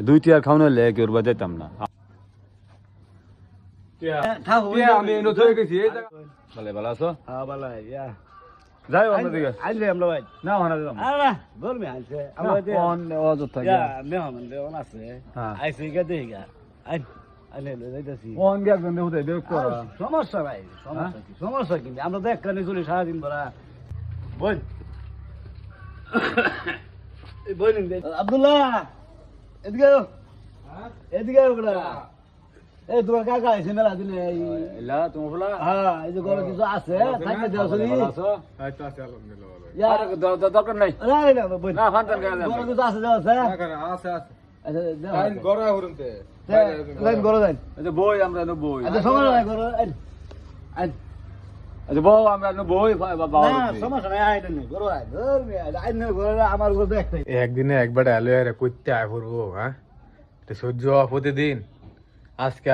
দুই টিয়ার খাওয়ানো হলে কেউ যেতাম না। আমি নতুন হয়ে গেছি ভালো ভালো আছো? হ্যাঁ ভালো যাই অন্যদিকে আইলে আমরা ভাই না ওখানে যেতাম না। আরে বলমি আইছে আমরা অযথা মেহমান দেওয়ান আছে আইছে গা দেই গা আইন আইলে যাইতাছি ফোন গিয়ে একজন দেখতে বের করা সমস্যা নাই সমস্যা কি আমরা তো একখানে চলি সারাদিন ভরা বল বল আব্দুল্লাহ এদিকে এদিকে ওগুলা এই তোমার কাকা আইছে মেলা দিলে এলা তুমি বলা হ্যাঁ এই যে ঘরে কিছু আছে থাকতে দেওয়া চলি আচ্ছা আছে আলহামদুলিল্লাহ ভালো দরকার নাই না বল না ফান্টান গায় ঘরে কিছু আছে দেওয়া আছে আছে আছে আচ্ছা দেওয়া লাইন গড়া হরুনতে লাইন ঘরে যাই আচ্ছা বই আমরা নো বই আচ্ছা সমস্যা নাই ঘরে আইন আচ্ছা বউ আমরা নো বই বাবা না সমস্যা নাই আইন নে ঘরে আইন ধর্মে আইন নে ঘরে আমার ঘরে একটাই একদিনে একবার আলো এর কইতে আয় পড়বো হ্যাঁ তো সহ্য প্রতিদিন আজকে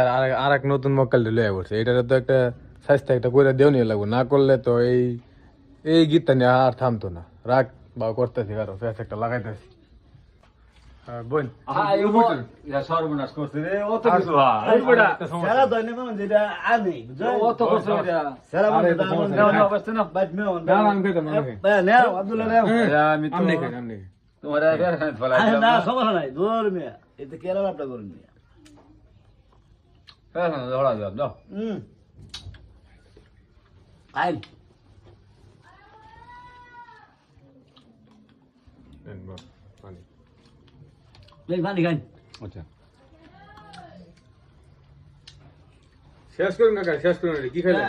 আর এক নতুন মক্কাল ঢুলে পড়ছে এটার তো একটা স্বাস্থ্য একটা করে দেও নিয়ে লাগবো না করলে তো এই গীতটা নিয়ে আর থামতো না রাগ বা করতেছি কারো ফেস একটা লাগাইতেছি হ্যাঁ বোন ইয়া সর্বনাশ করছে রে অত কিছু এই বড়া সারা দৈনে মন যেটা আনি বুঝছো অত করছে এটা সারা মন যেটা না না অবস্থা না বাদ মে মন না আমি কইতাম না নে আব্দুল্লাহ নে আমি তো আমনে খাই তোমার এর ফলা না সমস্যা নাই ধর্মে এতে কেরা আপটা করুন হ্যাঁ ধরা যাও দাও আইন লেন পানি খাইন আচ্ছা শেষ করুন কাকা শেষ করুন কি খাইলেন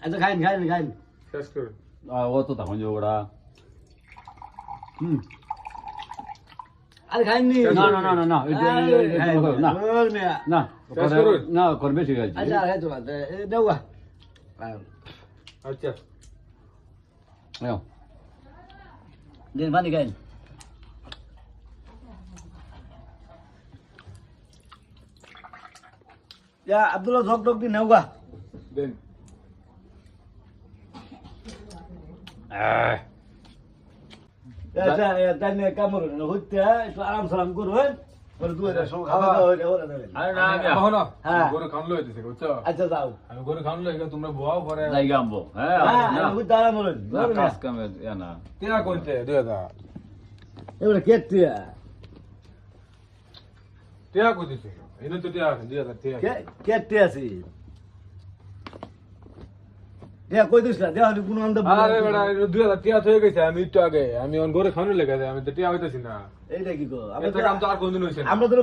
আচ্ছা খাইন খাইন খাইন শেষ করুন অত তখন যে ওরা আরে খাইন নি না না না না না না ধর্মে না শেষ করুন না করবে ঠিক আছে আচ্ছা খাই তো দেওয়া আচ্ছা নাও লেন পানি খাইন Ya Abdullah zok dok di nauga. দেন Ya tanya kamu na hutta itu aram salam kurun. Berdua dah so খাওয়া দাওয়া হয়ে ওরা দেবেন। আরে না আমি এখন হ্যাঁ। গরু খান লই দিছে বুঝছো আচ্ছা যাও। আমি গরু খান লই তোমরা বুয়াও করে জায়গা আমবো হ্যাঁ হ্যাঁ না আমি হutta aram বলেন। না কাজ কামে না তেরা কোনতে 2000 এবারে কেটিয়া। তেরা কইতেছে এনে তো তেরা 2000 তেরা কেটিয়া আছে। দেয়া কই দিছ না দেয়া কোন আন্দা আরে বেটা 2000 তেরা হয়ে গেছে আমি একটু আগে আমি অন গরু খান লেগে আমি তো তেরা হইতাছি না এইটা কি গো এটা কাম তো আর কোনদিন হইছে না আমরা তো